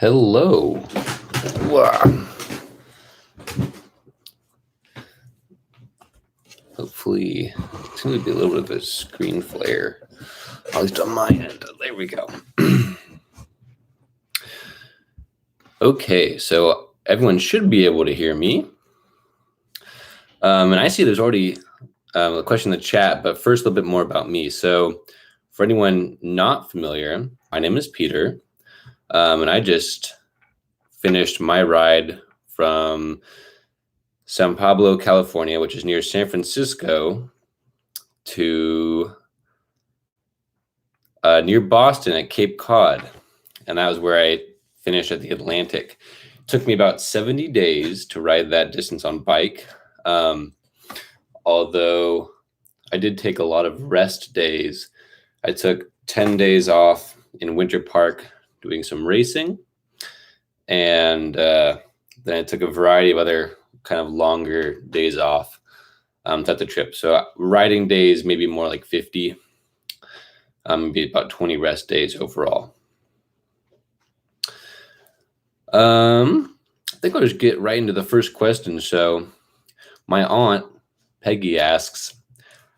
Hello. Wow. Hopefully, it's going to be a little bit of a screen flare, at least on my end. There we go. Okay, so everyone should be able to hear me. And I see there's already a question in the chat, but first a little bit more about me. So for anyone not familiar, my name is Peter, and I just finished my ride from San Pablo, California, which is near San Francisco, to near Boston at Cape Cod. And that was where I finished at the Atlantic. It took me about 70 days to ride that distance on bike. Although I did take a lot of rest days. I took 10 days off in Winter Park doing some racing. And then I took a variety of other kind of longer days off throughout the trip. So riding days, maybe more like 50, maybe about 20 rest days overall. I think I'll just get right into the first question. So my aunt, Peggy, asks,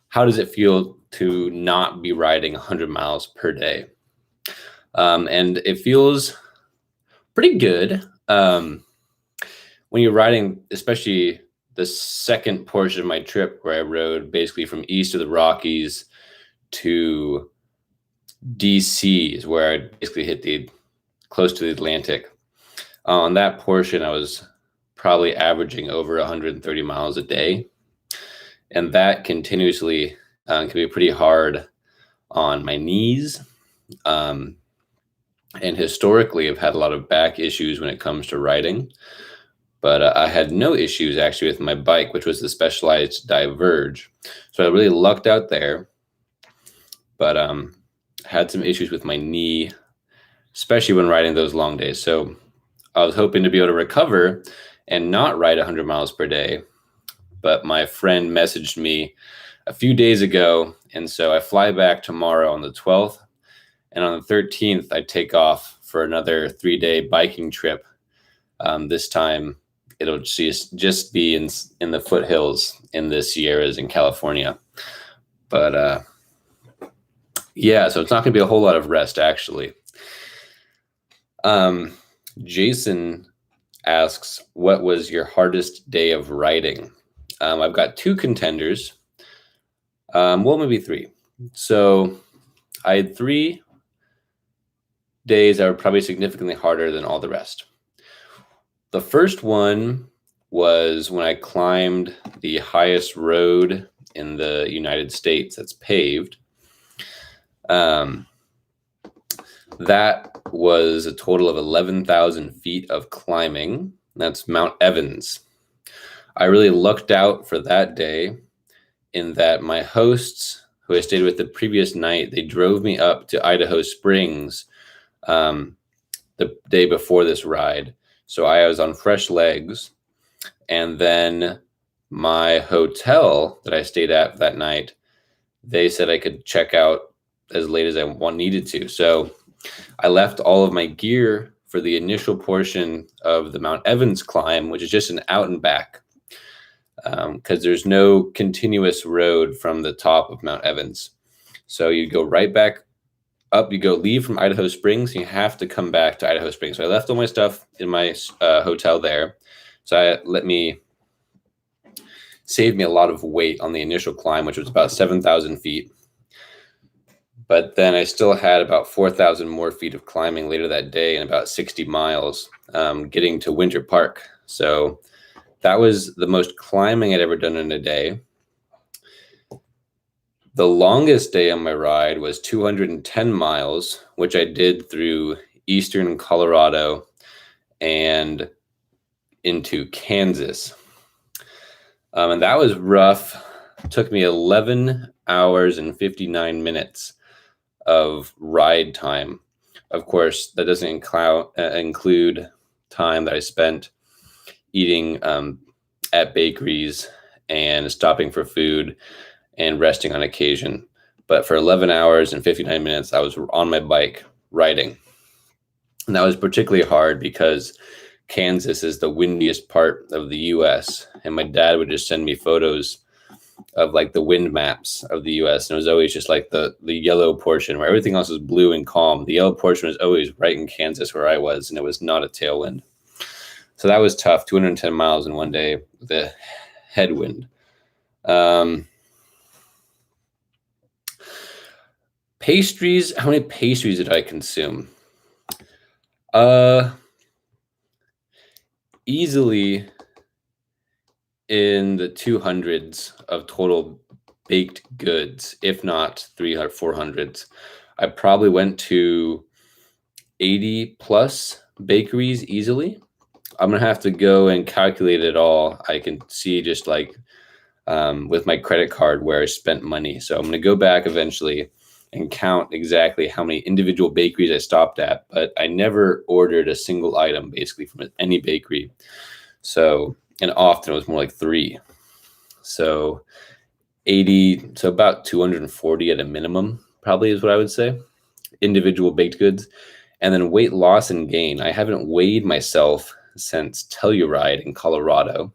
how does it feel to not be riding 100 miles per day? And it feels pretty good. When you're riding, especially the second portion of my trip where I rode basically from east of the Rockies to DC is where I basically hit close to the Atlantic. On that portion, I was probably averaging over 130 miles a day. And that continuously can be pretty hard on my knees. And historically, I've had a lot of back issues when it comes to riding. But I had no issues actually with my bike, which was the Specialized Diverge. So I really lucked out there. But had some issues with my knee, especially when riding those long days. So I was hoping to be able to recover and not ride 100 miles per day. But my friend messaged me a few days ago. And so I fly back tomorrow on the 12th. And on the 13th, I take off for another 3-day biking trip. This time, it'll just be in the foothills in the Sierras in California. But yeah, so it's not going to be a whole lot of rest, actually. Jason asks, what was your hardest day of riding? I've got 2 contenders. Well, maybe 3. So I had 3 days that were probably significantly harder than all the rest. The first one was when I climbed the highest road in the United States that's paved. That was a total of 11,000 feet of climbing. That's Mount Evans. I really lucked out for that day in that my hosts, who I stayed with the previous night, they drove me up to Idaho Springs the day before this ride. So I was on fresh legs. And then my hotel that I stayed at that night, they said I could check out as late as I needed to. So I left all of my gear for the initial portion of the Mount Evans climb, which is just an out and back, because there's no continuous road from the top of Mount Evans. So you go right back up, you leave from Idaho Springs, and you have to come back to Idaho Springs. So I left all my stuff in my hotel there. So saved me a lot of weight on the initial climb, which was about 7,000 feet. But then I still had about 4,000 more feet of climbing later that day and about 60 miles getting to Winter Park. So that was the most climbing I'd ever done in a day. The longest day on my ride was 210 miles, which I did through eastern Colorado and into Kansas. And that was rough. It took me 11 hours and 59 minutes of ride time. Of course, that doesn't include time that I spent eating at bakeries and stopping for food and resting on occasion. But for 11 hours and 59 minutes, I was on my bike riding. And that was particularly hard because Kansas is the windiest part of the US. And my dad would just send me photos of like the wind maps of the US. And it was always just like the yellow portion where everything else was blue and calm. The yellow portion was always right in Kansas where I was, and it was not a tailwind. So that was tough. 210 miles in one day with a headwind. Pastries. How many pastries did I consume? Easily in the 200s of total baked goods, if not 300, 400s. I probably went to 80 plus bakeries easily. I'm gonna have to go and calculate it all. I can see just like with my credit card where I spent money. So I'm gonna go back eventually and count exactly how many individual bakeries I stopped at, but I never ordered a single item basically from any bakery. So, and often it was more like 3. So 80, so about 240 at a minimum, probably is what I would say. Individual baked goods. And then weight loss and gain. I haven't weighed myself since Telluride in Colorado.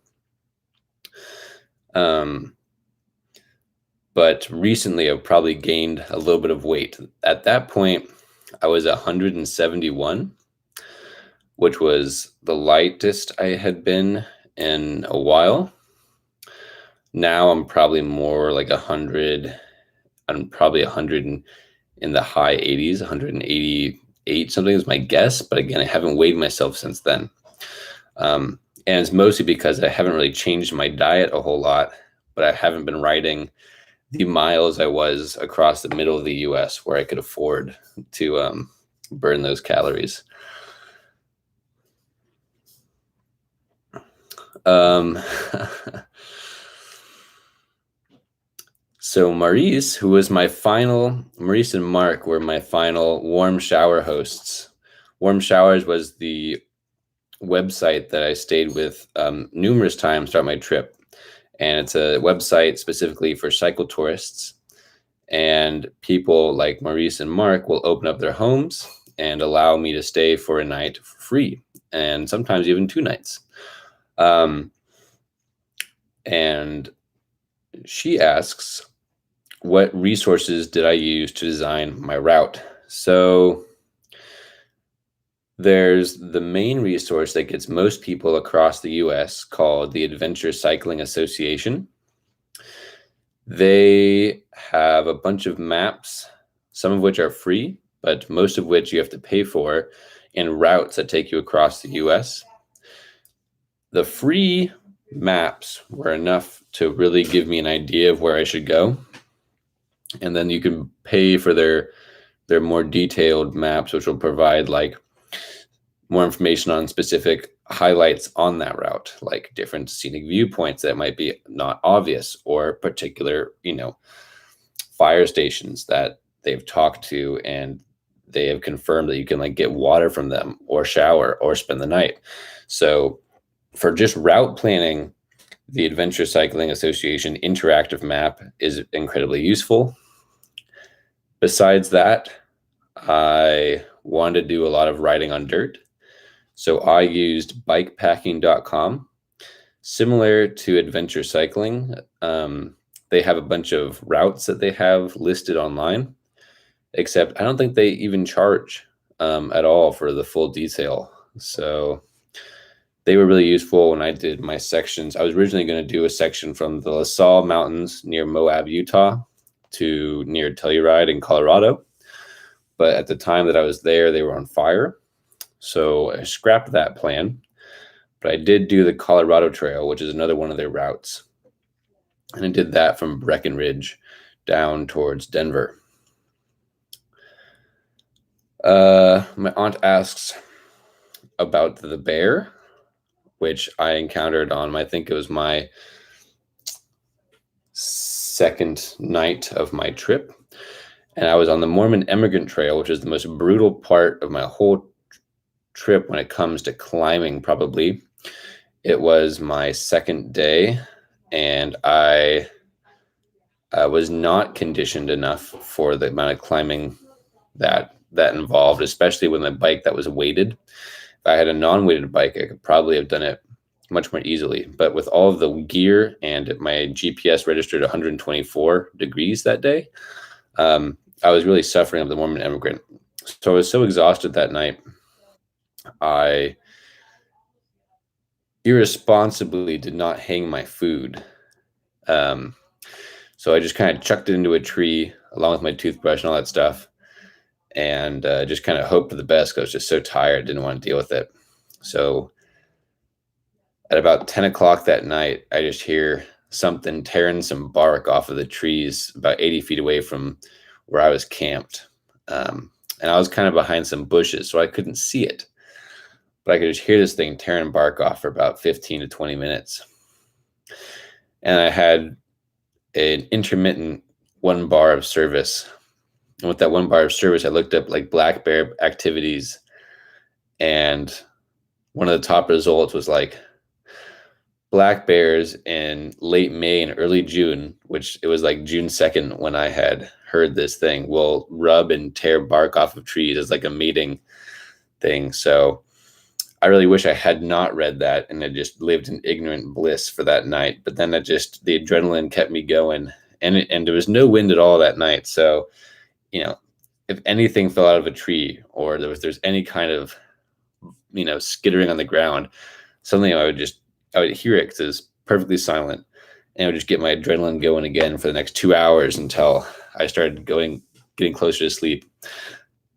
But recently I've probably gained a little bit of weight. At that point, I was 171, which was the lightest I had been in a while. Now I'm probably more like 100. I'm probably 100 in the high 80s, 188 something is my guess. But again, I haven't weighed myself since then. And it's mostly because I haven't really changed my diet a whole lot, but I haven't been riding the miles I was across the middle of the US where I could afford to burn those calories. So Maurice, who was Maurice and Mark were my final warm shower hosts. Warm Showers was the website that I stayed with numerous times throughout my trip. And it's a website specifically for cycle tourists. And people like Maurice and Mark will open up their homes and allow me to stay for a night for free, and sometimes even 2 nights. And she asks, what resources did I use to design my route? So there's the main resource that gets most people across the US called the Adventure Cycling Association. They have a bunch of maps, some of which are free, but most of which you have to pay for, and routes that take you across the US. The free maps were enough to really give me an idea of where I should go. And then you can pay for their more detailed maps, which will provide like more information on specific highlights on that route, like different scenic viewpoints that might be not obvious, or particular, fire stations that they've talked to and they have confirmed that you can like get water from them or shower or spend the night. So for just route planning, the Adventure Cycling Association interactive map is incredibly useful. Besides that, I wanted to do a lot of riding on dirt. So I used bikepacking.com. Similar to Adventure Cycling, they have a bunch of routes that they have listed online, except I don't think they even charge at all for the full detail. So they were really useful when I did my sections. I was originally going to do a section from the La Salle Mountains near Moab, Utah, to near Telluride in Colorado. But at the time that I was there, they were on fire. So I scrapped that plan. But I did do the Colorado Trail, which is another one of their routes. And I did that from Breckenridge down towards Denver. My aunt asks about the bear, which I encountered on, I think it was my second night of my trip. And I was on the Mormon Emigrant Trail, which is the most brutal part of my whole trip when it comes to climbing, probably. It was my second day, and I was not conditioned enough for the amount of climbing that that involved, especially with a bike that was weighted. If I had a non-weighted bike, I could probably have done it much more easily. But with all of the gear and my GPS registered 124 degrees that day, I was really suffering of the Mormon immigrant. So I was so exhausted that night. I irresponsibly did not hang my food. So I just kind of chucked it into a tree along with my toothbrush and all that stuff, and just kind of hoped for the best because I was just so tired, didn't want to deal with it. So at about 10 o'clock that night, I just hear something tearing some bark off of the trees about 80 feet away from where I was camped. And I was kind of behind some bushes, so I couldn't see it. But I could just hear this thing tearing bark off for about 15 to 20 minutes. And I had an intermittent 1 bar of service. And with that 1 bar of service, I looked up like black bear activities. And one of the top results was like black bears in late May and early June, which it was like June 2nd when I had heard this thing, will rub and tear bark off of trees as like a mating thing. So I really wish I had not read that and had just lived in ignorant bliss for that night. But then the adrenaline kept me going, and there was no wind at all that night. So, if anything fell out of a tree or there's any kind of, skittering on the ground, suddenly I would hear it because it was perfectly silent, and I would just get my adrenaline going again for the next 2 hours until I started getting closer to sleep.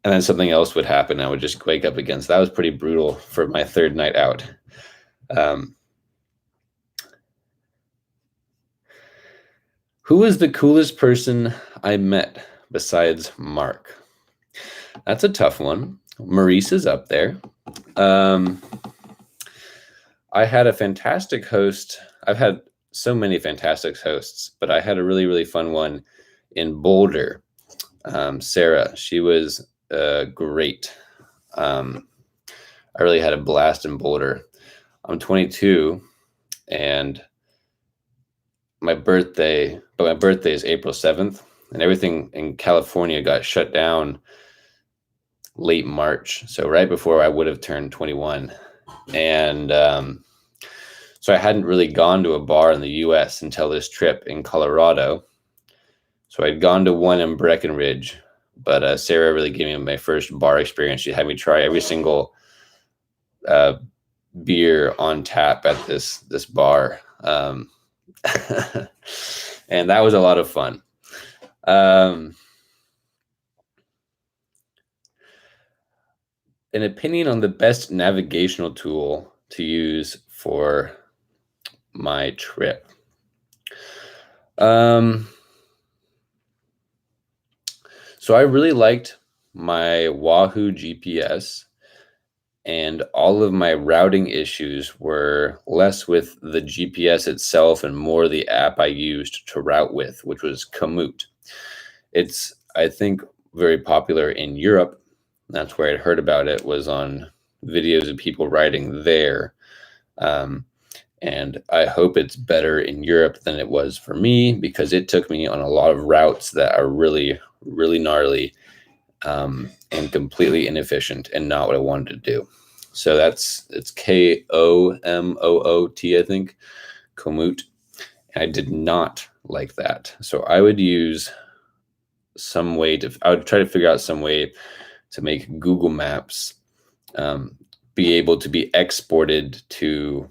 And then something else would happen. I would just wake up again. So that was pretty brutal for my 3rd night out. Who was the coolest person I met besides Mark? That's a tough one. Maurice is up there. I had a fantastic host. I've had so many fantastic hosts, but I had a really, really fun one in Boulder. Sarah, she was great. I really had a blast in Boulder. I'm 22, and my birthday is April 7th, and everything in California got shut down late March. So right before I would have turned 21. And so I hadn't really gone to a bar in the US until this trip in Colorado. So I'd gone to one in Breckenridge, but Sarah really gave me my first bar experience. She had me try every single beer on tap at this bar. And that was a lot of fun. An opinion on the best navigational tool to use for my trip. So I really liked my Wahoo GPS, and all of my routing issues were less with the GPS itself and more the app I used to route with, which was Komoot. It's, I think, very popular in Europe. That's where I'd heard about it, was on videos of people riding there. And I hope it's better in Europe than it was for me, because it took me on a lot of routes that are really, really gnarly and completely inefficient and not what I wanted to do. So it's Komoot, I think, Komoot. And I did not like that. So I would use I would try to figure out some way to make Google Maps be able to be exported to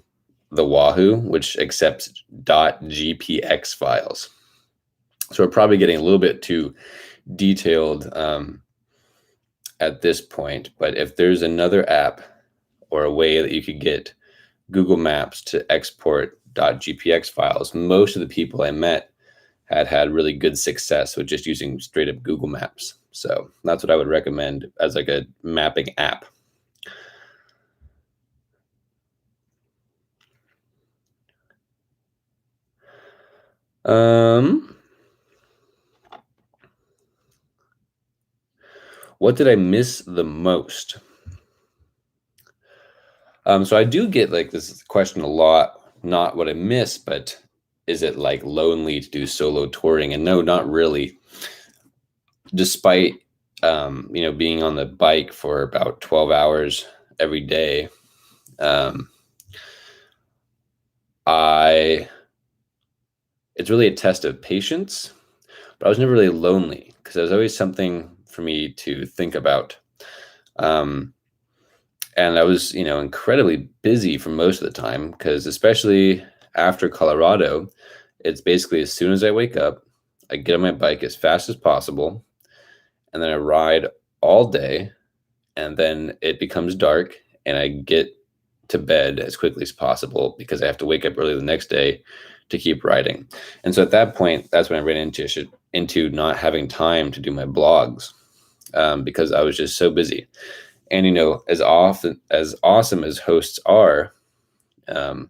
the Wahoo, which accepts .gpx files. So we're probably getting a little bit too detailed at this point, but if there's another app or a way that you could get Google Maps to export .gpx files, most of the people I met had really good success with just using straight up Google Maps. So that's what I would recommend as like a mapping app. What did I miss the most? So I do get like this question a lot, not what I miss, but is it like lonely to do solo touring? And no, not really. Despite being on the bike for about 12 hours every day, um, it's really a test of patience, but I was never really lonely because there was always something for me to think about. Um, and I was, incredibly busy for most of the time because especially after Colorado, it's basically as soon as I wake up, I get on my bike as fast as possible, and then I ride all day, and then it becomes dark, and I get to bed as quickly as possible because I have to wake up early the next day to keep riding. And so at that point, that's when I ran into not having time to do my blogs, because I was just so busy. And as awesome as hosts are, um,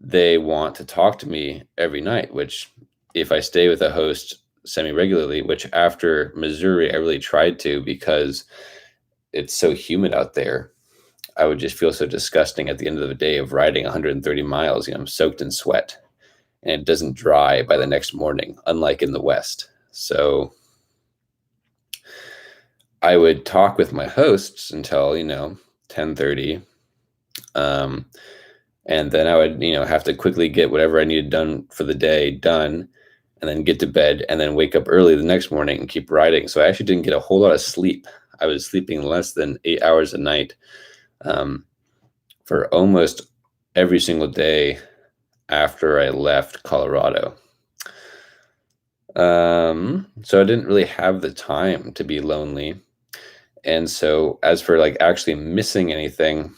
they want to talk to me every night. Which, if I stay with a host semi-regularly, which after Missouri I really tried to because it's so humid out there, I would just feel so disgusting at the end of the day of riding 130 miles. I'm soaked in sweat, and it doesn't dry by the next morning, unlike in the West. So I would talk with my hosts until 10:30, and then I would have to quickly get whatever I needed done for the day done, and then get to bed, and then wake up early the next morning and keep riding. So I actually didn't get a whole lot of sleep. I was sleeping less than 8 hours a night, for almost every single day after I left Colorado. So I didn't really have the time to be lonely. And so as for like actually missing anything,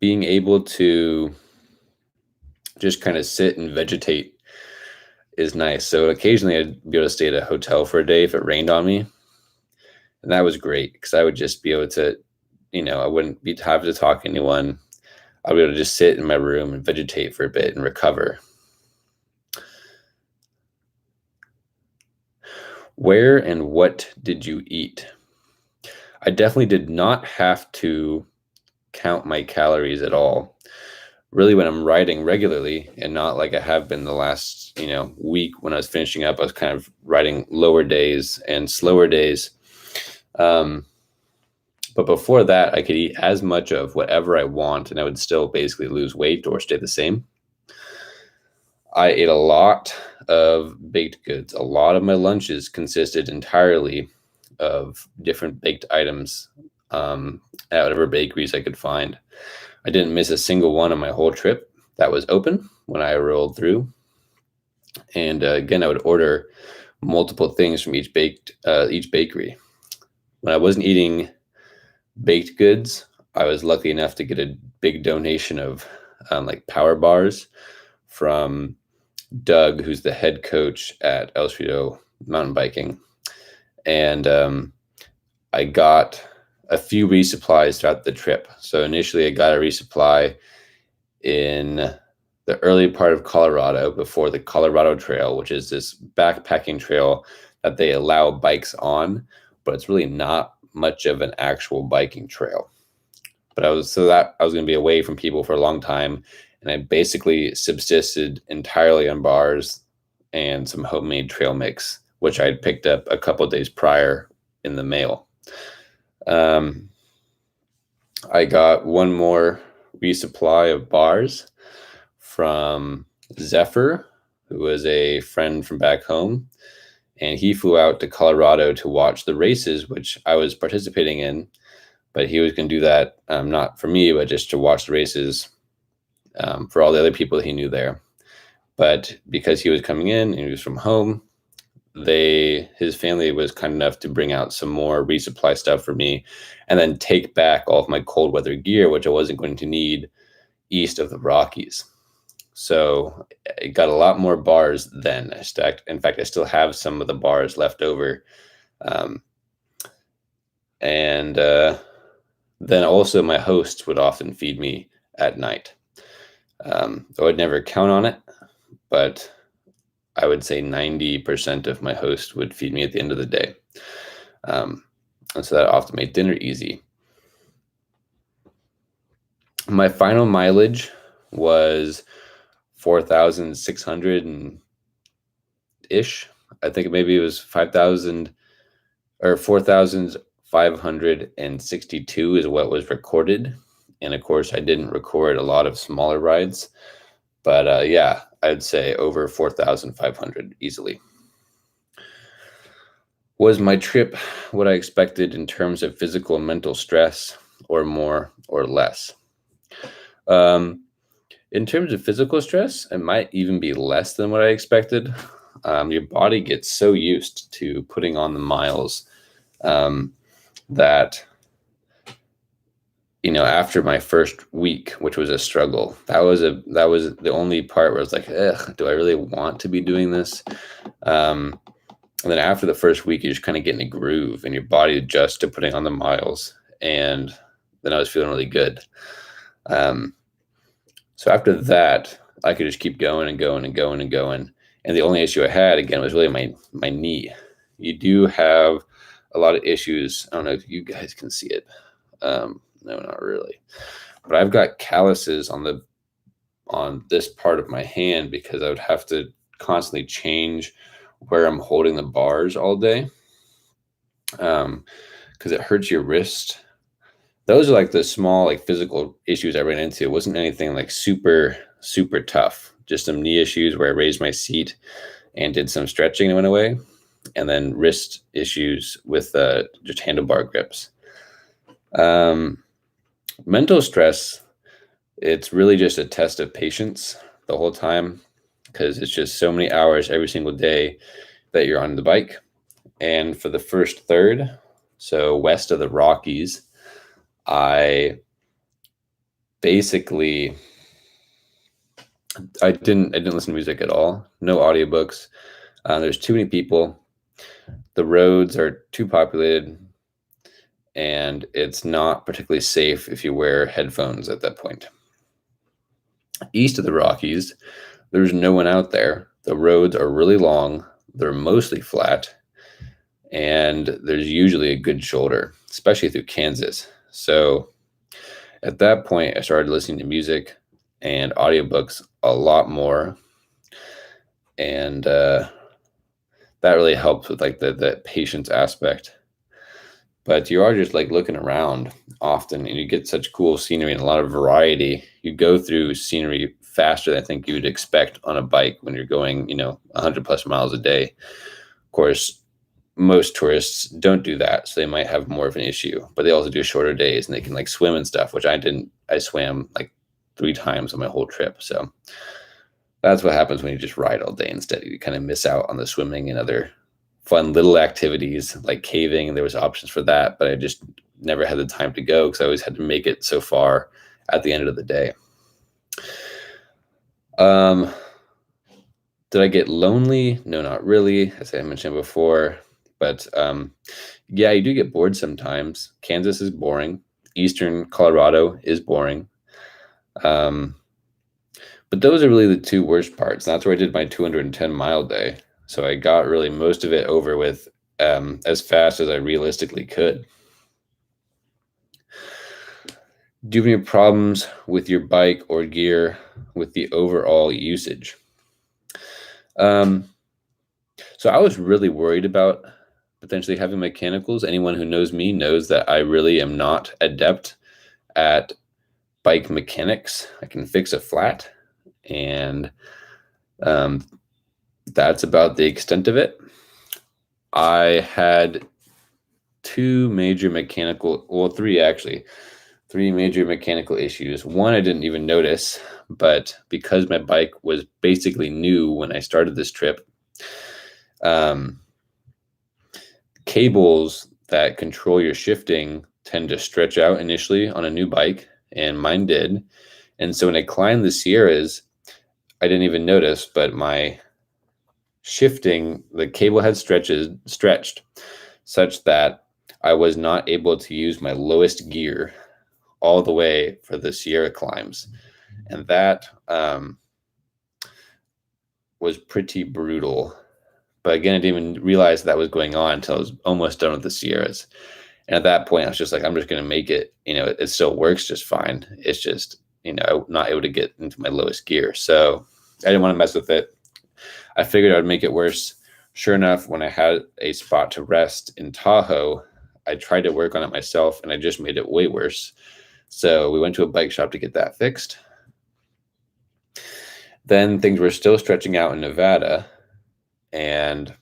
being able to just kind of sit and vegetate is nice. So occasionally I'd be able to stay at a hotel for a day if it rained on me. And that was great because I would just be able to, I wouldn't be have to talk to anyone. I'd be able to just sit in my room and vegetate for a bit and recover. Where and what did you eat? I definitely did not have to count my calories at all. Really, when I'm riding regularly and not like I have been the last, week when I was finishing up, I was kind of riding lower days and slower days. But before that, I could eat as much of whatever I want, and I would still basically lose weight or stay the same. I ate a lot of baked goods. A lot of my lunches consisted entirely of different baked items, at whatever bakeries I could find. I didn't miss a single one on my whole trip that was open when I rolled through. And again, I would order multiple things from each bakery. When I wasn't eating baked goods, I was lucky enough to get a big donation of like power bars from Doug, who's the head coach at El Cerrito mountain biking. And I got a few resupplies throughout the trip. So initially I got a resupply in the early part of Colorado before the Colorado Trail, which is this backpacking trail that they allow bikes on, but it's really not much of an actual biking trail. But I was going to be away from people for a long time, and I basically subsisted entirely on bars and some homemade trail mix, which I'd picked up a couple of days prior in the mail. I got one more resupply of bars from Zephyr, who was a friend from back home, and he flew out to Colorado to watch the races, which I was participating in, but he was going to do that, not for me, but just to watch the races, for all the other people that he knew there. But because he was coming in and he was from home, his family was kind enough to bring out some more resupply stuff for me, and then take back all of my cold weather gear, which I wasn't going to need east of the Rockies. So I got a lot more bars then. I stacked. In fact, I still have some of the bars left over. And then also my hosts would often feed me at night. I would never count on it, but I would say 90% of my host would feed me at the end of the day. And so that often made dinner easy. My final mileage was 4,600 and ish. I think maybe it was 5,000 or 4,562 is what was recorded. And of course, I didn't record a lot of smaller rides, but yeah, I'd say over 4,500 easily. Was my trip what I expected in terms of physical and mental stress, or more or less? In terms of physical stress, it might even be less than what I expected. Your body gets so used to putting on the miles that, after my first week, which was a struggle, that was the only part where I was like, ugh, do I really want to be doing this? And then after the first week, you just kind of get in a groove and your body adjusts to putting on the miles. And then I was feeling really good. So after that, I could just keep going and going and going and going. And the only issue I had, again, was really my knee. You do have a lot of issues. I don't know if you guys can see it. No, not really. But I've got calluses on this part of my hand because I would have to constantly change where I'm holding the bars all day, because it hurts your wrist. Those are like the small, like, physical issues I ran into. It wasn't anything like super, super tough. Just some knee issues where I raised my seat and did some stretching and it went away. And then wrist issues with just handlebar grips. Mental stress, it's really just a test of patience the whole time, because it's just so many hours every single day that you're on the bike. And for the first third, so west of the Rockies, I basically, I didn't listen to music at all. No audiobooks. There's too many people. The roads are too populated, and it's not particularly safe if you wear headphones at that point. East of the Rockies, there's no one out there. The roads are really long. They're mostly flat, and there's usually a good shoulder, especially through Kansas. So at that point, I started listening to music and audiobooks a lot more. And that really helps with like the patience aspect. But you are just like looking around often, and you get such cool scenery and a lot of variety. You go through scenery faster than I think you would expect on a bike when you're going, 100 plus miles a day. Of course, most tourists don't do that, so they might have more of an issue, but they also do shorter days and they can like swim and stuff, which I didn't. I swam like 3 times on my whole trip. So that's what happens when you just ride all day instead. You kind of miss out on the swimming and other fun little activities like caving. There was options for that, but I just never had the time to go because I always had to make it so far at the end of the day. Did I get lonely? No, not really, as I mentioned before. But yeah, you do get bored sometimes. Kansas is boring. Eastern Colorado is boring. But those are really the 2 worst parts. That's where I did my 210-mile day. So I got really most of it over with as fast as I realistically could. Do you have any problems with your bike or gear with the overall usage? So I was really worried about potentially having mechanicals. Anyone who knows me knows that I really am not adept at bike mechanics. I can fix a flat, and that's about the extent of it. I had 3 major mechanical issues. One I didn't even notice, but because my bike was basically new when I started this trip, cables that control your shifting tend to stretch out initially on a new bike, and mine did. And so when I climbed the Sierras, I didn't even notice, but my shifting, the cable had stretched such that I was not able to use my lowest gear all the way for the Sierra climbs. And that was pretty brutal. But again, I didn't even realize that was going on until I was almost done with the Sierras. And at that point, I was just like, I'm just going to make it. It still works just fine. It's just, not able to get into my lowest gear. So didn't want to mess with it. I figured I would make it worse. Sure enough, when I had a spot to rest in Tahoe, I tried to work on it myself, and I just made it way worse. So we went to a bike shop to get that fixed. Then things were still stretching out in Nevada, and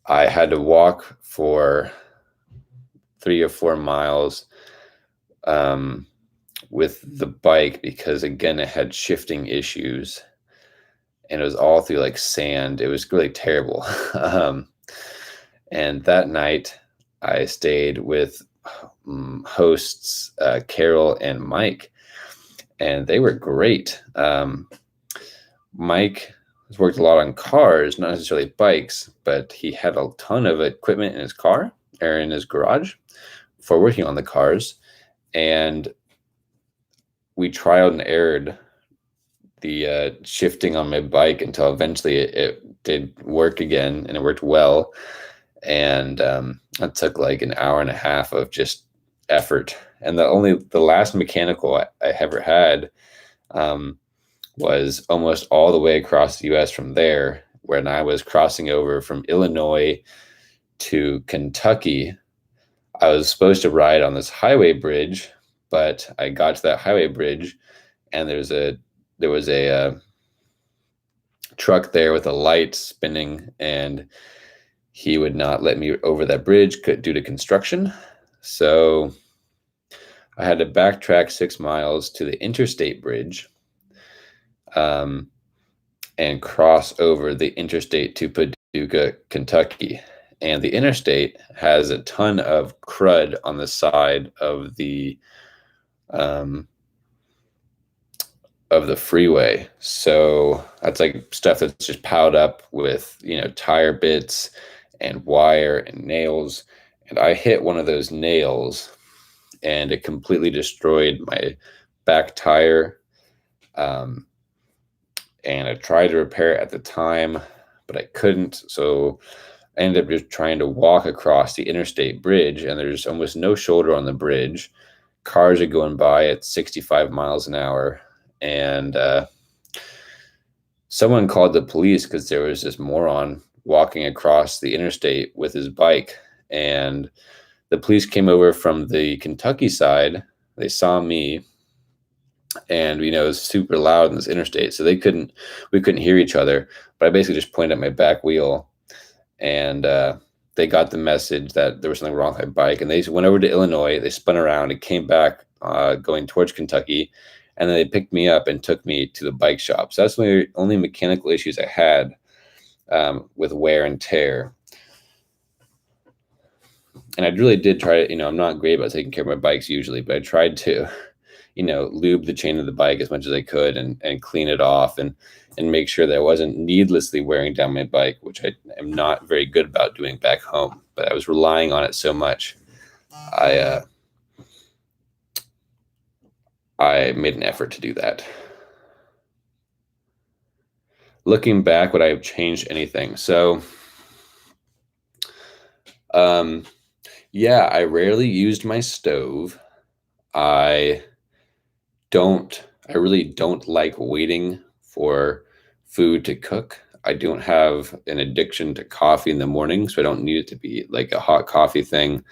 I had to walk for 3 or 4 miles with the bike because, again, it had shifting issues, and it was all through like sand. It was really terrible. And that night I stayed with hosts Carol and Mike, and they were great. Mike has worked a lot on cars, not necessarily bikes, but he had a ton of equipment in his car or in his garage for working on the cars. And we trialed and errored the shifting on my bike until eventually it did work again, and it worked well. And it took like an hour and a half of just effort. And the last mechanical I ever had was almost all the way across the US from there, when I was crossing over from Illinois to Kentucky. I was supposed to ride on this highway bridge, but I got to that highway bridge, and there was a truck there with a light spinning, and he would not let me over that bridge due to construction. So I had to backtrack 6 miles to the interstate bridge and cross over the interstate to Paducah, Kentucky. And the interstate has a ton of crud on the side of the freeway. So that's like stuff that's just piled up with, tire bits and wire and nails. And I hit one of those nails, and it completely destroyed my back tire. And I tried to repair it at the time, but I couldn't. So I ended up just trying to walk across the interstate bridge, and there's almost no shoulder on the bridge. Cars are going by at 65 miles an hour. And someone called the police because there was this moron walking across the interstate with his bike. And the police came over from the Kentucky side. They saw me, and it was super loud in this interstate, so we couldn't hear each other. But I basically just pointed at my back wheel, and they got the message that there was something wrong with my bike, and they went over to Illinois. They spun around and came back going towards Kentucky, and then they picked me up and took me to the bike shop. So that's the only mechanical issues I had with wear and tear. And I really did try to, I'm not great about taking care of my bikes usually, but I tried to, lube the chain of the bike as much as I could and clean it off and make sure that I wasn't needlessly wearing down my bike, which I am not very good about doing back home. But I was relying on it so much. I made an effort to do that. Looking back, would I have changed anything? So, yeah, I rarely used my stove. I really don't like waiting for food to cook. I don't have an addiction to coffee in the morning, so I don't need it to be like a hot coffee thing.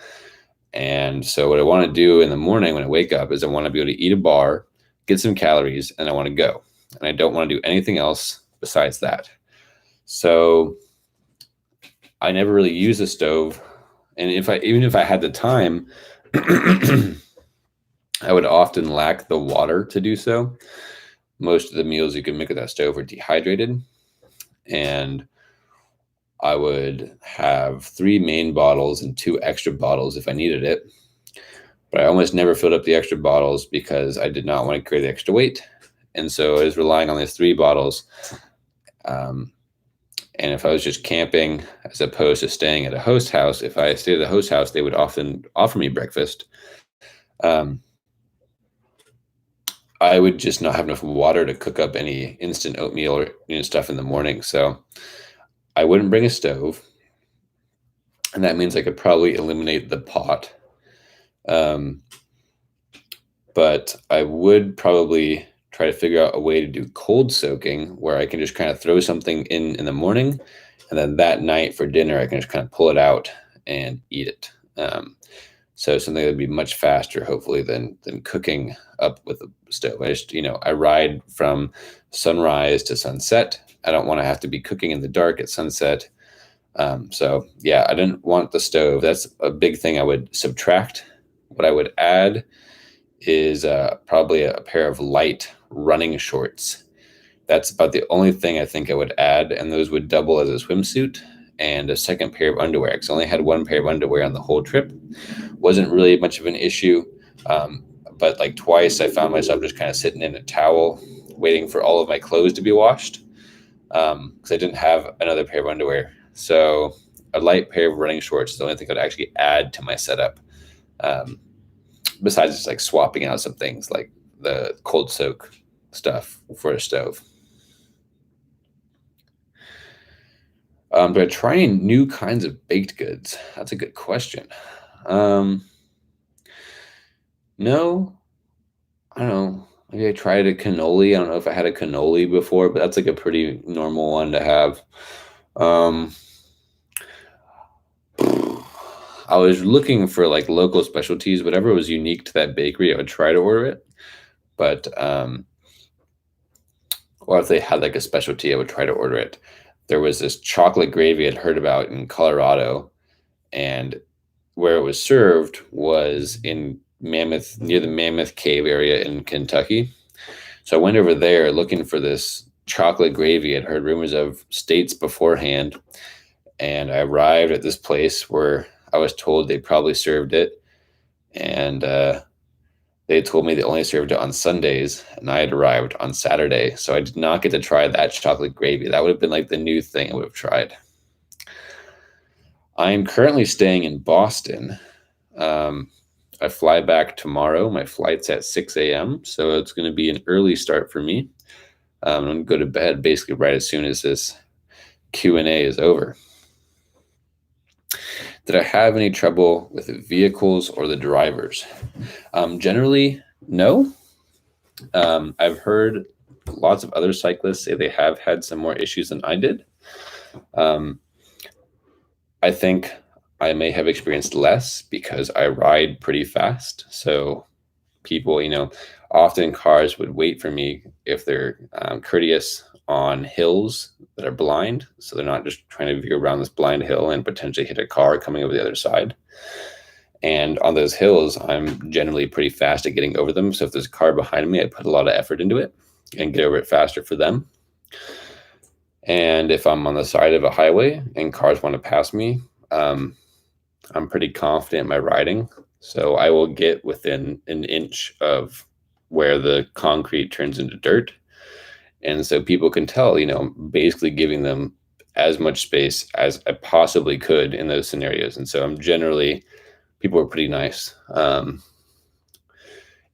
And so what I want to do in the morning when I wake up is I want to be able to eat a bar, get some calories, and I want to go. And I don't want to do anything else besides that. So I never really use a stove. And even if I had the time, I would often lack the water to do so. Most of the meals you can make with that stove are dehydrated. And I would have 3 main bottles and 2 extra bottles if I needed it. But I almost never filled up the extra bottles because I did not want to carry the extra weight. And so I was relying on these 3 bottles. And if I was just camping as opposed to staying at a host house, if I stayed at a host house, they would often offer me breakfast. I would just not have enough water to cook up any instant oatmeal or stuff in the morning. So I wouldn't bring a stove. And that means I could probably eliminate the pot. But I would probably try to figure out a way to do cold soaking where I can just kind of throw something in the morning, and then that night for dinner I can just kind of pull it out and eat it. So something that would be much faster, hopefully, than cooking up with a stove. I ride from sunrise to sunset. I don't want to have to be cooking in the dark at sunset. So yeah, I didn't want the stove. That's a big thing I would subtract. What I would add is probably a pair of light running shorts. That's about the only thing I think I would add, and those would double as a swimsuit and a second pair of underwear, because I only had one pair of underwear on the whole trip. Wasn't really much of an issue, but like twice I found myself just kind of sitting in a towel waiting for all of my clothes to be washed, because I didn't have another pair of underwear. So a light pair of running shorts is the only thing I'd actually add to my setup, besides just like swapping out some things like the cold soak stuff for a stove. Do I try any new kinds of baked goods? That's a good question. No, I don't know. Maybe I tried a cannoli. I don't know if I had a cannoli before, but that's like a pretty normal one to have. I was looking for like local specialties, whatever was unique to that bakery, I would try to order it. But or if they had like a specialty, I would try to order it. There was this chocolate gravy I'd heard about in Colorado, and where it was served was in Mammoth, near the Mammoth Cave area in Kentucky. So I went over there looking for this chocolate gravy. I'd heard rumors of states beforehand, and I arrived at this place where I was told they probably served it, and they told me they only served it on Sundays, and I had arrived on Saturday, so I did not get to try that chocolate gravy. That would have been like the new thing I would have tried. I'm currently staying in Boston. I fly back tomorrow. My flight's at 6 a.m., so it's going to be an early start for me. I'm going to go to bed basically right as soon as this Q&A is over. Did I have any trouble with the vehicles or the drivers? Generally, no. I've heard lots of other cyclists say they have had some more issues than I did. I think I may have experienced less because I ride pretty fast. So people, often cars would wait for me if they're courteous on hills that are blind. So they're not just trying to veer around this blind hill and potentially hit a car coming over the other side. And on those hills, I'm generally pretty fast at getting over them. So if there's a car behind me, I put a lot of effort into it and get over it faster for them. And if I'm on the side of a highway and cars want to pass me, I'm pretty confident in my riding. So I will get within an inch of where the concrete turns into dirt. And so people can tell, basically giving them as much space as I possibly could in those scenarios. And so people are pretty nice.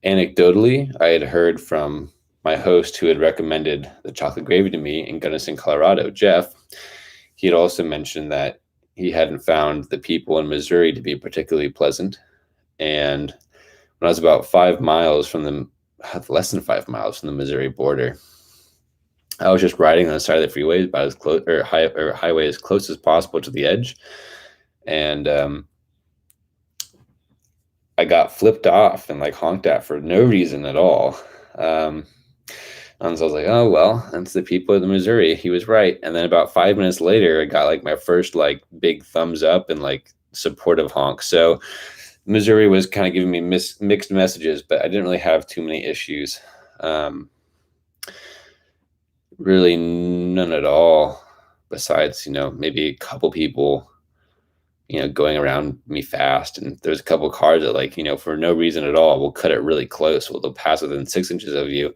Anecdotally, I had heard from my host who had recommended the chocolate gravy to me in Gunnison, Colorado, Jeff. He had also mentioned that he hadn't found the people in Missouri to be particularly pleasant. And when I was about less than 5 miles from the Missouri border, I was just riding on the side of the freeway about as close or highway as close as possible to the edge. And I got flipped off and like honked at for no reason at all. And so I was like, oh, well, that's the people of the Missouri. He was right. And then about 5 minutes later, I got like my first like big thumbs up and like supportive honk. So Missouri was kind of giving me mixed messages, but I didn't really have too many issues. Really none at all, besides, maybe a couple people, going around me fast. And there's a couple cars that like, for no reason at all, will cut it really close. Well, they'll pass within 6 inches of you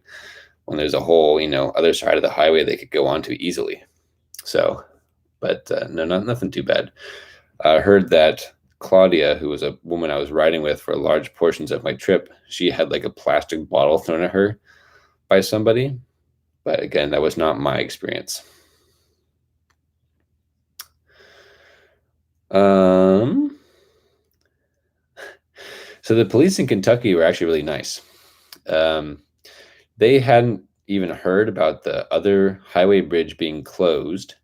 when there's a whole, other side of the highway they could go onto easily. So, but no, nothing too bad. I heard that Claudia, who was a woman I was riding with for large portions of my trip, she had like a plastic bottle thrown at her by somebody. But again, that was not my experience. So the police in Kentucky were actually really nice. They hadn't even heard about the other highway bridge being closed.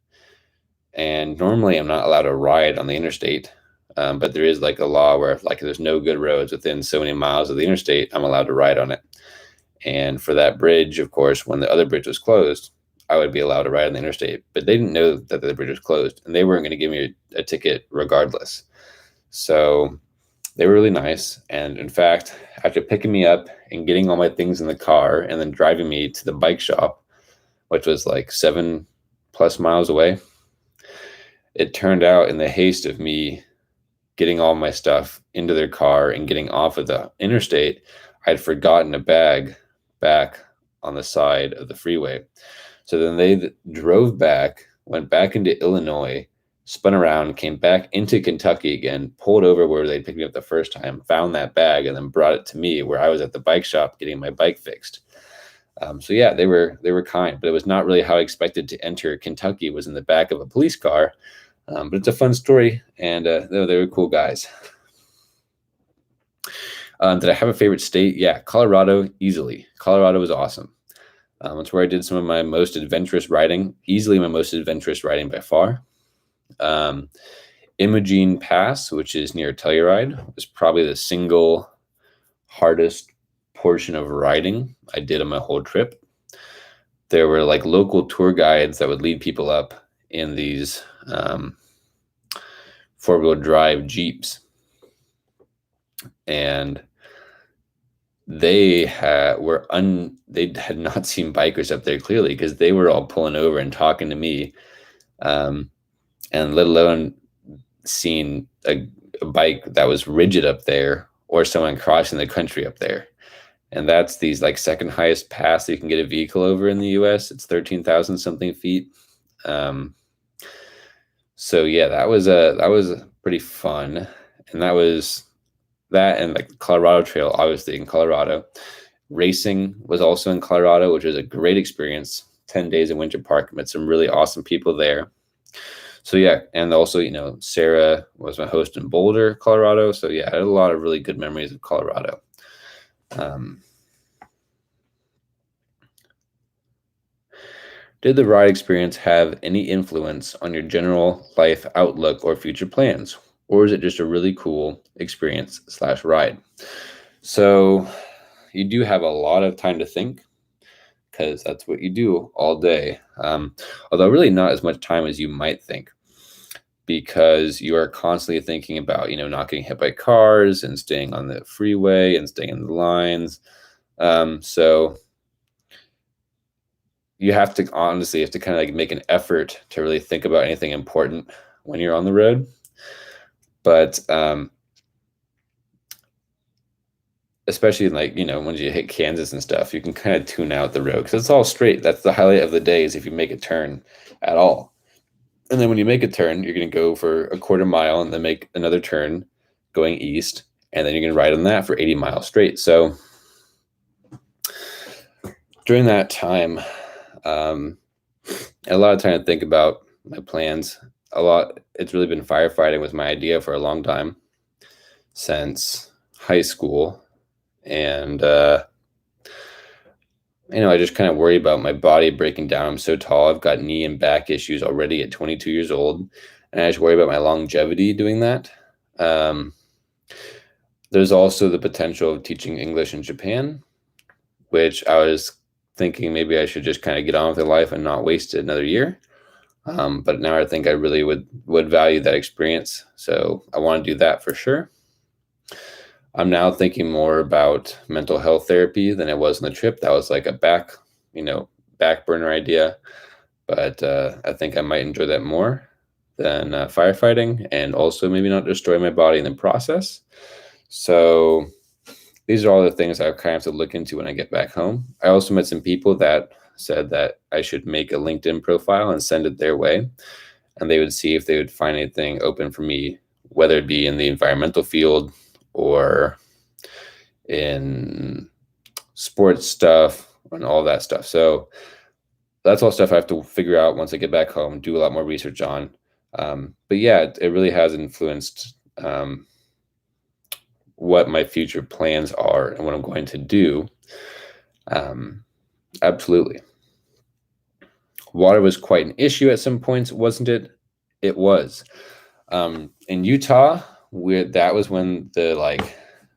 And normally I'm not allowed to ride on the interstate. But there is like a law where if like there's no good roads within so many miles of the interstate, I'm allowed to ride on it. And for that bridge, of course, when the other bridge was closed, I would be allowed to ride on the interstate. But they didn't know that the bridge was closed, and they weren't going to give me a ticket regardless. So they were really nice. And in fact, after picking me up and getting all my things in the car and then driving me to the bike shop, which was like 7+ miles away, it turned out in the haste of me getting all my stuff into their car and getting off of the interstate, I'd forgotten a bag back on the side of the freeway. So then they drove back, went back into Illinois, spun around, came back into Kentucky again, pulled over where they picked me up the first time, found that bag, and then brought it to me where I was at the bike shop getting my bike fixed. So yeah, they were kind, but it was not really how I expected to enter Kentucky, was in the back of a police car. But it's a fun story, and they were cool guys. Did I have a favorite state? Yeah, Colorado, easily. Colorado was awesome. That's where I did some of my most adventurous riding, easily my most adventurous riding by far. Imogene Pass, which is near Telluride, was probably the single hardest portion of riding I did on my whole trip. There were like local tour guides that would lead people up in these four-wheel drive Jeeps. And they had not seen bikers up there clearly, because they were all pulling over and talking to me, and let alone seen a bike that was rigid up there or someone crossing the country up there. And that's these like second highest pass that you can get a vehicle over in the US. It's 13,000 something feet. So yeah, that was pretty fun. And that was that, and like the Colorado Trail, obviously in Colorado. Racing was also in Colorado, which was a great experience. 10 days in Winter Park, met some really awesome people there. So yeah, and also, Sarah was my host in Boulder, Colorado. So yeah, I had a lot of really good memories of Colorado. Did the ride experience have any influence on your general life outlook or future plans? Or is it just a really cool experience / ride? So you do have a lot of time to think, because that's what you do all day. Although really not as much time as you might think, because you are constantly thinking about, not getting hit by cars and staying on the freeway and staying in the lines. So you have to kind of like make an effort to really think about anything important when you're on the road. But especially like, when you hit Kansas and stuff, you can kind of tune out the road because it's all straight. That's the highlight of the day, is if you make a turn at all. And then when you make a turn, you're going to go for a quarter mile and then make another turn going east. And then you're going to ride on that for 80 miles straight. So during that time, I had a lot of time to think about my plans. It's really been firefighting was my idea for a long time, since high school. And, I just kind of worry about my body breaking down. I'm so tall. I've got knee and back issues already at 22 years old. And I just worry about my longevity doing that. There's also the potential of teaching English in Japan, which I was thinking maybe I should just kind of get on with my life and not waste another year. But now I think I really would value that experience. So I want to do that for sure. I'm now thinking more about mental health therapy than I was on the trip. That was like a back burner idea. But I think I might enjoy that more than firefighting, and also maybe not destroy my body in the process. So these are all the things I kind of have to look into when I get back home. I also met some people that said that I should make a LinkedIn profile and send it their way, and they would see if they would find anything open for me, whether it be in the environmental field or in sports stuff and all that stuff. So that's all stuff I have to figure out once I get back home, do a lot more research on. But yeah, it really has influenced what my future plans are and what I'm going to do. Absolutely. Water was quite an issue at some points, wasn't it? It was. In Utah, that was when the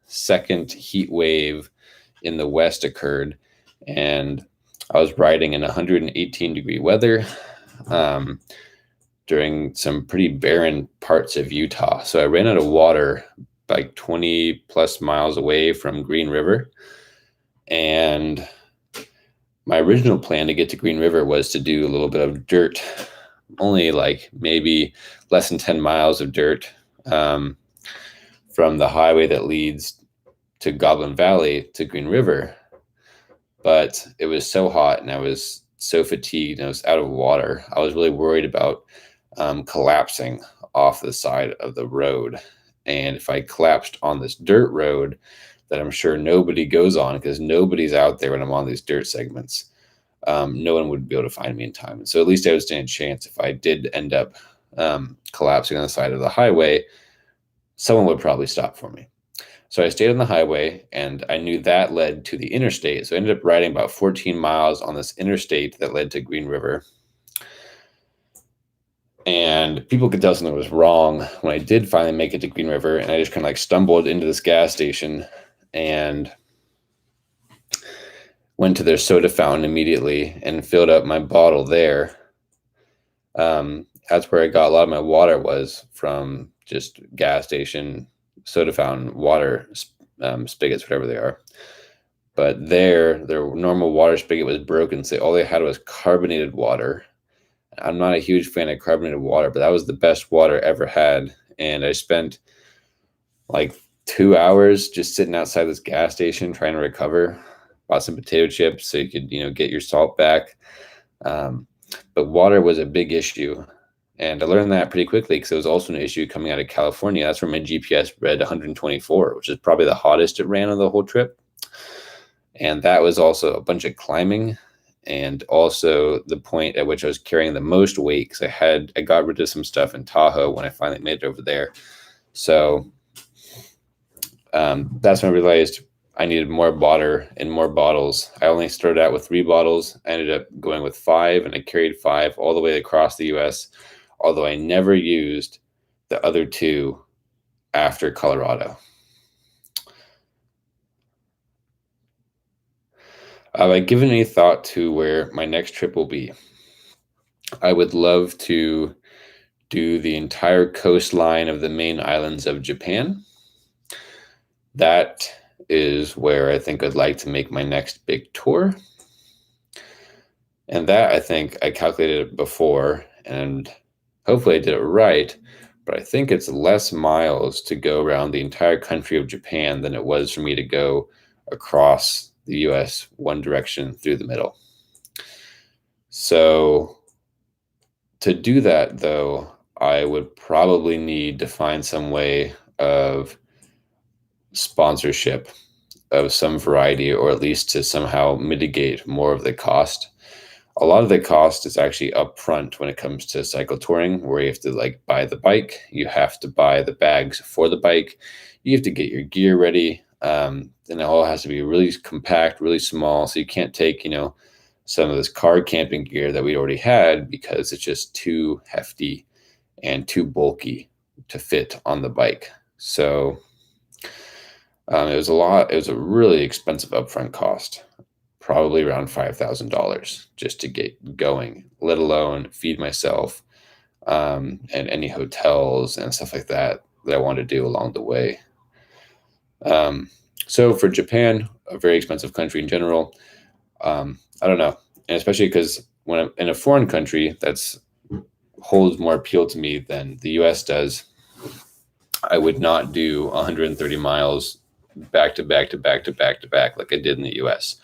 second heat wave in the West occurred, and I was riding in 118-degree weather during some pretty barren parts of Utah. So I ran out of water like 20 plus miles away from Green River, and my original plan to get to Green River was to do a little bit of dirt, only like maybe less than 10 miles of dirt from the highway that leads to Goblin Valley to Green River. But it was so hot and I was so fatigued and I was out of water. I was really worried about collapsing off the side of the road. And if I collapsed on this dirt road that I'm sure nobody goes on because nobody's out there when I'm on these dirt segments, no one would be able to find me in time. So at least I would stand a chance if I did end up collapsing on the side of the highway, someone would probably stop for me. So I stayed on the highway, and I knew that led to the interstate. So I ended up riding about 14 miles on this interstate that led to Green River. And people could tell something was wrong when I did finally make it to Green River, and I just kind of stumbled into this gas station and went to their soda fountain immediately and filled up my bottle there. That's where I got a lot of my water, was from just gas station soda fountain water spigots, whatever they are. But their normal water spigot was broken, so all they had was carbonated water. I'm not a huge fan of carbonated water, but that was the best water I ever had. And I spent like 2 hours just sitting outside this gas station trying to recover. Bought some potato chips so you could, get your salt back. But water was a big issue. And I learned that pretty quickly because it was also an issue coming out of California. That's where my GPS read 124, which is probably the hottest it ran on the whole trip. And that was also a bunch of climbing, and also the point at which I was carrying the most weight because I got rid of some stuff in Tahoe when I finally made it over there. So that's when I realized I needed more water and more bottles. I only started out with 3 bottles. I ended up going with 5, and I carried 5 all the way across the U.S., although I never used the other 2 after Colorado. Have I given any thought to where my next trip will be? I would love to do the entire coastline of the main islands of Japan. That is where I think I'd like to make my next big tour. And that, I think I calculated it before, and hopefully I did it right, but I think it's less miles to go around the entire country of Japan than it was for me to go across the US one direction through the middle. So to do that, though, I would probably need to find some way of sponsorship of some variety, or at least to somehow mitigate more of the cost. A lot of the cost is actually upfront when it comes to cycle touring, where you have to buy the bike, you have to buy the bags for the bike, you have to get your gear ready, and it all has to be really compact, really small, so you can't take some of this car camping gear that we already had because it's just too hefty and too bulky to fit on the bike. So it was a really expensive upfront cost, probably around $5,000 just to get going, let alone feed myself and any hotels and stuff like that I wanted to do along the way. So for Japan, a very expensive country in general, I don't know. And especially because when I'm in a foreign country that's holds more appeal to me than the US does, I would not do 130 miles back to back to back to back to back like I did in the US.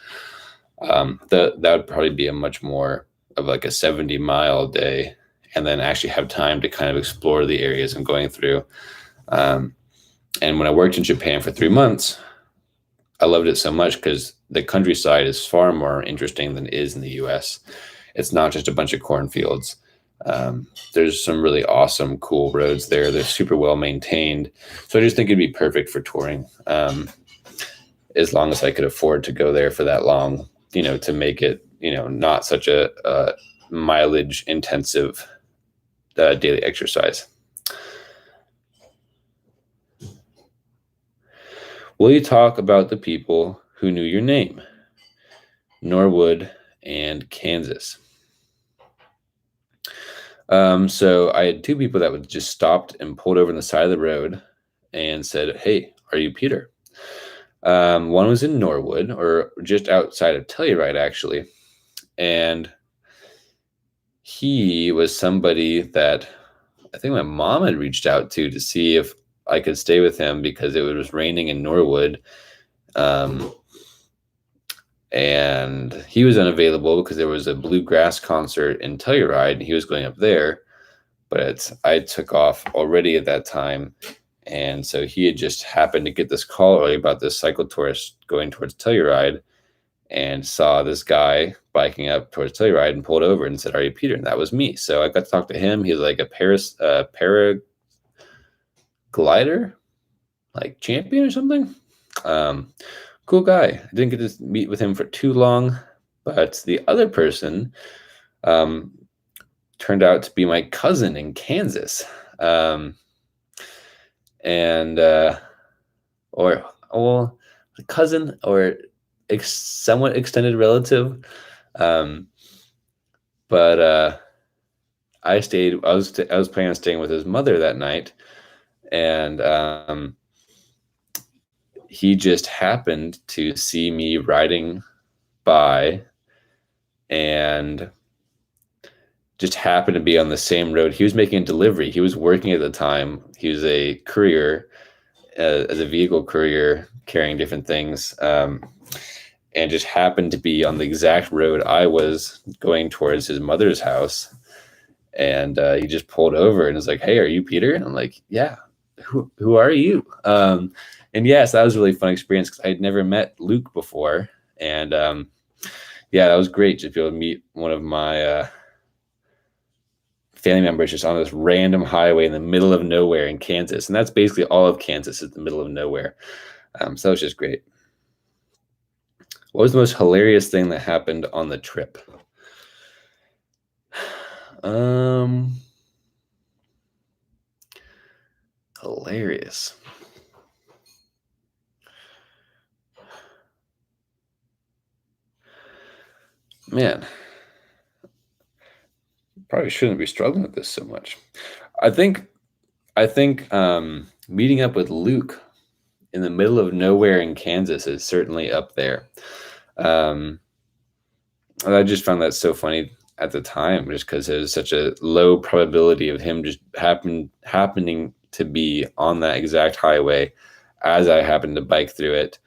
That would probably be a much more of a 70-mile day, and then actually have time to kind of explore the areas I'm going through. And when I worked in Japan for 3 months, I loved it so much because the countryside is far more interesting than it is in the US. It's not just a bunch of cornfields. There's some really awesome, cool roads there. They're super well maintained. So I just think it'd be perfect for touring, as long as I could afford to go there for that long. to make it, not such a mileage intensive daily exercise. Will you talk about the people who knew your name? Norwood and Kansas. So I had two people that would just stopped and pulled over on the side of the road and said, "Hey, are you Peter?" One was in Norwood, or just outside of Telluride, actually. And he was somebody that I think my mom had reached out to see if I could stay with him because it was raining in Norwood. And he was unavailable because there was a bluegrass concert in Telluride, and he was going up there. But I took off already at that time. And so he had just happened to get this call early about this cycle tourist going towards Telluride, and saw this guy biking up towards Telluride and pulled over and said, "Are you Peter?" And that was me. So I got to talk to him. He was like a paraglider, like champion or something. Cool guy. I didn't get to meet with him for too long, but the other person turned out to be my cousin in Kansas. Or cousin, or somewhat extended relative. But I was planning on staying with his mother that night, and he just happened to see me riding by and just happened to be on the same road. He was making a delivery. He was working at the time. He was a courier, as a vehicle courier, carrying different things, and just happened to be on the exact road I was going towards his mother's house. And he just pulled over and was like, "Hey, are you Peter?" And I'm like, "Yeah. Who are you?" And yes, that was a really fun experience because I'd never met Luke before. And yeah, that was great to be able to meet one of my family members just on this random highway in the middle of nowhere in Kansas. And that's basically all of Kansas, is the middle of nowhere. So that was just great. What was the most hilarious thing that happened on the trip? Hilarious. Man, probably shouldn't be struggling with this so much. I think meeting up with Luke in the middle of nowhere in Kansas is certainly up there. I just found that so funny at the time, just because it was such a low probability of him just happening to be on that exact highway as I happened to bike through it.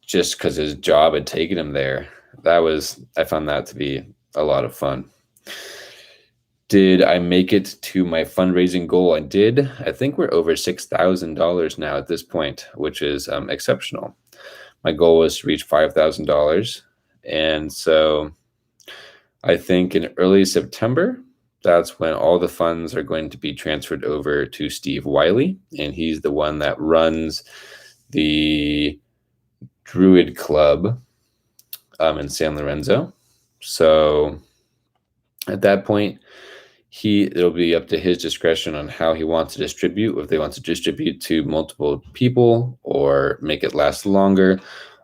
Just because his job had taken him there. I found that to be a lot of fun. Did I make it to my fundraising goal? I did. I think we're over $6,000 now at this point, which is exceptional. My goal was to reach $5,000. And so I think in early September, that's when all the funds are going to be transferred over to Steve Wiley. And he's the one that runs the Druid Club in San Lorenzo. So at that point, it'll be up to his discretion on how he wants to distribute, if they want to distribute to multiple people or make it last longer.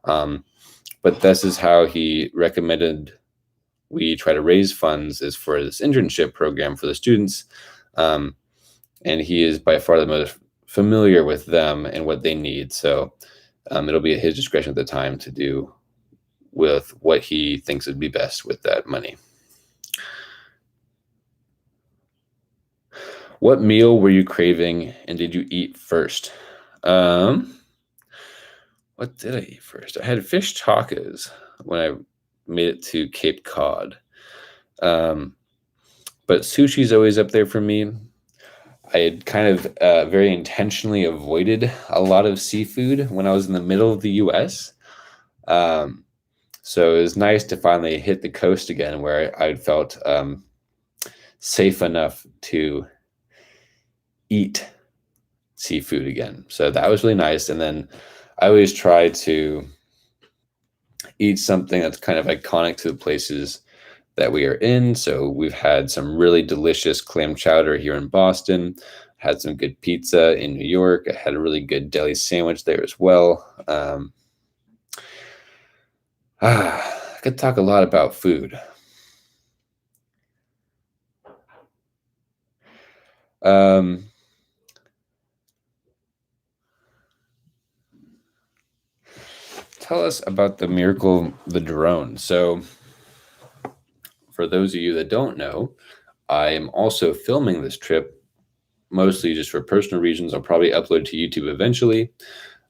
But this is how he recommended we try to raise funds, is for this internship program for the students. And he is by far the most familiar with them and what they need. So it'll be at his discretion at the time to do with what he thinks would be best with that money. What meal were you craving, and did you eat first? What did I eat first? I had fish tacos when I made it to Cape Cod. But sushi's always up there for me. I had kind of very intentionally avoided a lot of seafood when I was in the middle of the U.S. So it was nice to finally hit the coast again, where I felt safe enough to eat seafood again. So that was really nice. And then I always try to eat something that's kind of iconic to the places that we are in. So we've had some really delicious clam chowder here in Boston, had some good pizza in New York. I had a really good deli sandwich there as well. I could talk a lot about food. Tell us about the miracle of the drone. So for those of you that don't know, I am also filming this trip, mostly just for personal reasons. I'll probably upload to YouTube eventually.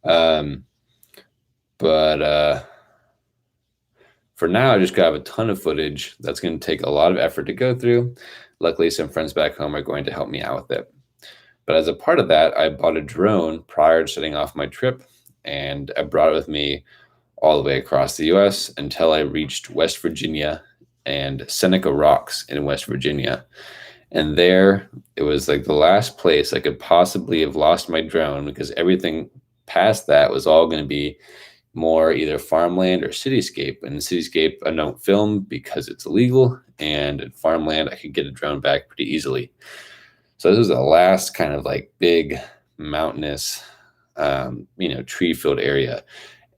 But for now, I just got a ton of footage that's going to take a lot of effort to go through. Luckily, some friends back home are going to help me out with it. But as a part of that, I bought a drone prior to setting off my trip, and I brought it with me all the way across the US until I reached West Virginia and Seneca Rocks in West Virginia. And there, it was like the last place I could possibly have lost my drone, because everything past that was all going to be more either farmland or cityscape. And cityscape, I don't film because it's illegal. And in farmland, I could get a drone back pretty easily. So this was the last kind of like big mountainous, tree-filled area.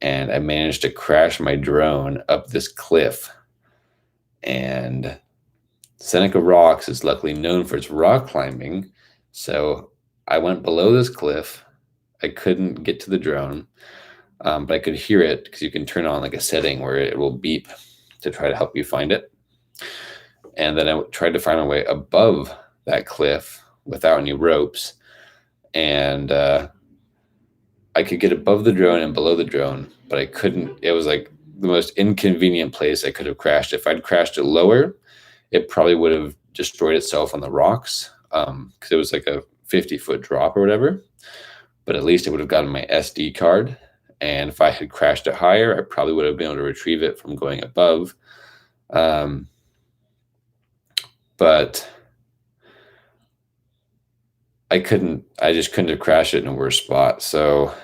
And I managed to crash my drone up this cliff. And Seneca Rocks is luckily known for its rock climbing. So I went below this cliff. I couldn't get to the drone, but I could hear it, because you can turn on like a setting where it will beep to try to help you find it. And then I tried to find my way above that cliff without any ropes. And I could get above the drone and below the drone, but I couldn't. It was like the most inconvenient place I could have crashed. If I'd crashed it lower, it probably would have destroyed itself on the rocks, because it was like a 50-foot drop or whatever. But at least it would have gotten my SD card. And if I had crashed it higher, I probably would have been able to retrieve it from going above. But I just couldn't have crashed it in a worse spot. So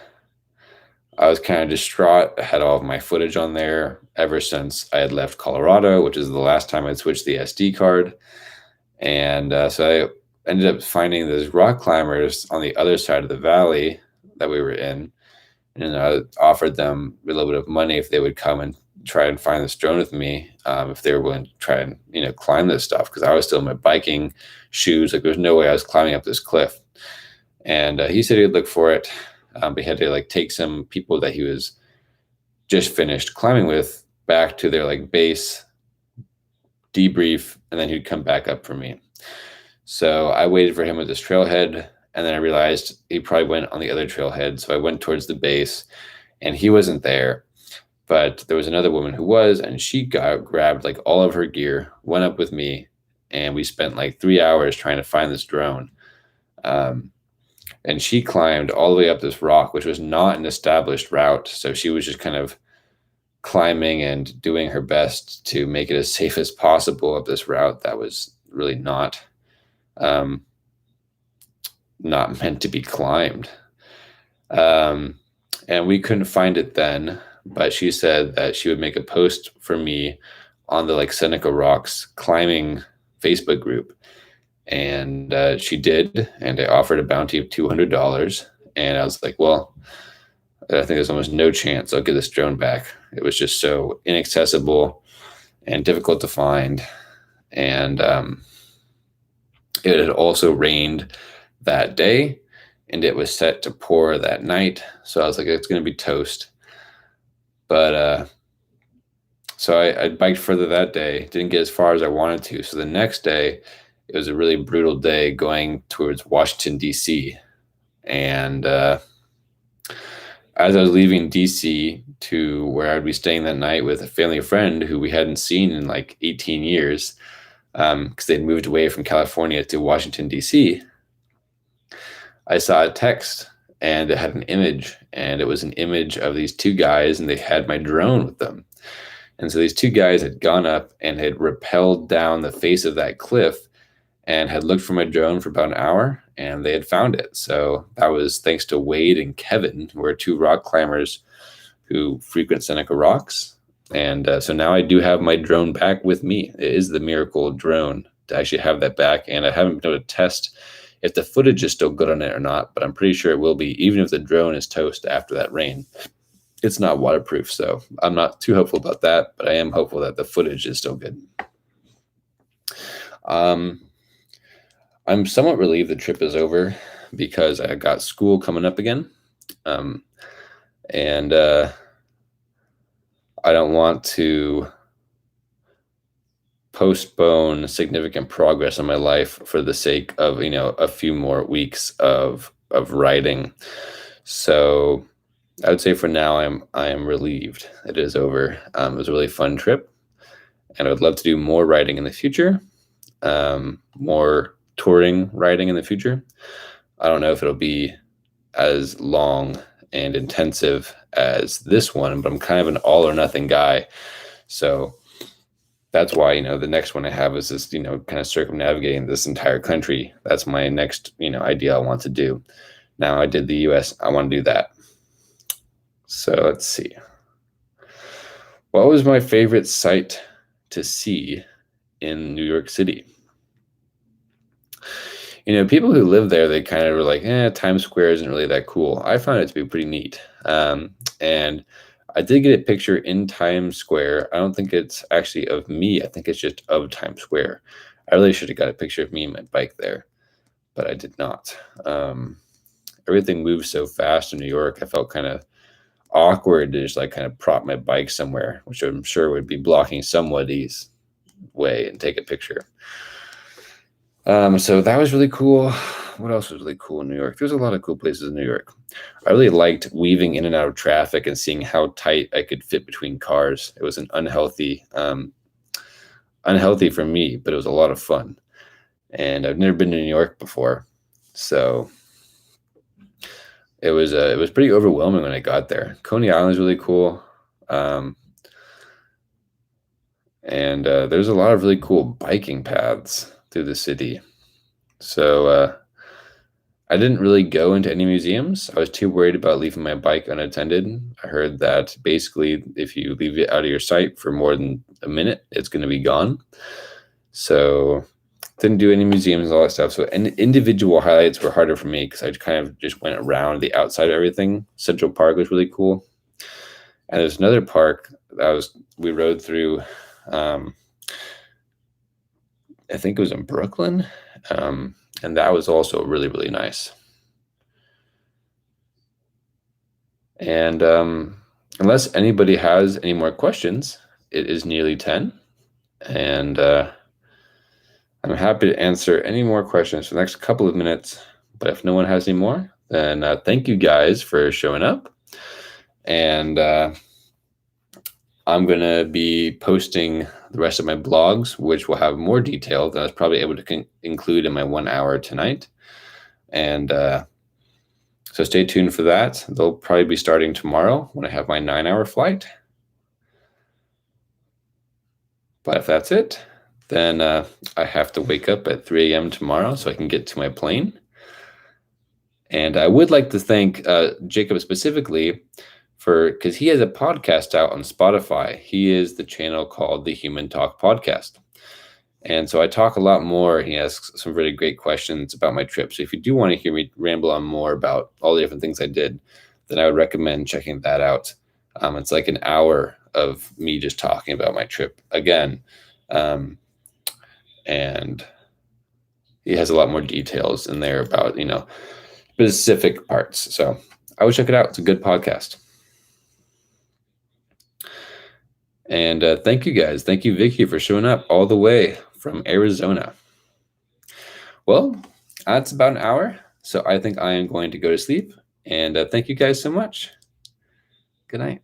I was kind of distraught. I had all of my footage on there ever since I had left Colorado, which is the last time I'd switched the SD card. And so I ended up finding those rock climbers on the other side of the valley that we were in. And I offered them a little bit of money if they would come and try and find this drone with me, if they were willing to try and, climb this stuff, because I was still in my biking shoes. Like, there's no way I was climbing up this cliff. And he said he'd look for it, but he had to take some people that he was just finished climbing with back to their base, debrief, and then he'd come back up for me. So I waited for him at this trailhead, and then I realized he probably went on the other trailhead. So I went towards the base, and he wasn't there. But there was another woman who was, and she grabbed all of her gear, went up with me, and we spent 3 hours trying to find this drone. And she climbed all the way up this rock, which was not an established route. So she was just kind of climbing and doing her best to make it as safe as possible up this route that was really not meant to be climbed. And we couldn't find it then, but she said that she would make a post for me on the Seneca Rocks climbing Facebook group. And she did, and I offered a bounty of $200. And I was like, well, I think there's almost no chance I'll get this drone back. It was just so inaccessible and difficult to find. And it had also rained that day, and it was set to pour that night. So I was like, it's going to be toast. But so I biked further that day, didn't get as far as I wanted to. So the next day, it was a really brutal day going towards Washington, D.C. And as I was leaving D.C. to where I'd be staying that night with a family friend who we hadn't seen in 18 years, because they'd moved away from California to Washington, D.C., I saw a text, and it had an image, and it was an image of these two guys, and they had my drone with them. And so these two guys had gone up and had rappelled down the face of that cliff and had looked for my drone for about an hour, and they had found it. So that was thanks to Wade and Kevin, who are two rock climbers who frequent Seneca Rocks. And so now I do have my drone back with me. It is the miracle drone to actually have that back. And I haven't been able to test if the footage is still good on it or not, but I'm pretty sure it will be, even if the drone is toast after that rain. It's not waterproof, so I'm not too hopeful about that, but I am hopeful that the footage is still good. I'm somewhat relieved the trip is over because I got school coming up again. And I don't want to postpone significant progress in my life for the sake of, a few more weeks of writing. So I would say for now, I am relieved it is over. It was a really fun trip, and I would love to do more writing in the future, more touring writing in the future. I don't know if it'll be as long and intensive as this one, but I'm kind of an all or nothing guy. So that's why, the next one I have is this, kind of circumnavigating this entire country. That's my next, idea I want to do. Now I did the US, I want to do that. So let's see. What was my favorite sight to see in New York City? People who live there, they kind of were like, Times Square isn't really that cool. I found it to be pretty neat. And I did get a picture in Times Square. I don't think it's actually of me. I think it's just of Times Square. I really should have got a picture of me and my bike there, but I did not. Everything moves so fast in New York. I felt kind of awkward to just like kind of prop my bike somewhere, which I'm sure would be blocking somebody's way and take a picture. So that was really cool. What else was really cool in New York? There's a lot of cool places in New York. I really liked weaving in and out of traffic and seeing how tight I could fit between cars. It was an unhealthy for me, but it was a lot of fun. And I've never been to New York before, so it was pretty overwhelming when I got there. Coney Island is really cool. And there's a lot of really cool biking paths through the city. So I didn't really go into any museums. I was too worried about leaving my bike unattended. I heard that basically if you leave it out of your sight for more than a minute, it's going to be gone. So didn't do any museums and all that stuff. So individual highlights were harder for me because I kind of just went around the outside of everything. Central Park was really cool. And there's another park that we rode through. I think it was in Brooklyn. And that was also really, really nice. And unless anybody has any more questions, it is nearly 10. And I'm happy to answer any more questions for the next couple of minutes. But if no one has any more, then thank you guys for showing up. And I'm going to be posting the rest of my blogs, which will have more detail than I was probably able to include in my 1 hour tonight. And so stay tuned for that. They'll probably be starting tomorrow when I have my 9-hour flight. But if that's it, then I have to wake up at 3 a.m. tomorrow so I can get to my plane. And I would like to thank Jacob specifically because he has a podcast out on Spotify. He is the channel called The Human Talk Podcast. And so I talk a lot more. He asks some really great questions about my trip. So if you do want to hear me ramble on more about all the different things I did, then I would recommend checking that out. It's like an hour of me just talking about my trip again. And he has a lot more details in there about, specific parts. So I would check it out. It's a good podcast. And thank you guys. Thank you, Vicky, for showing up all the way from Arizona. Well, that's about an hour. So I think I am going to go to sleep. And thank you guys so much. Good night.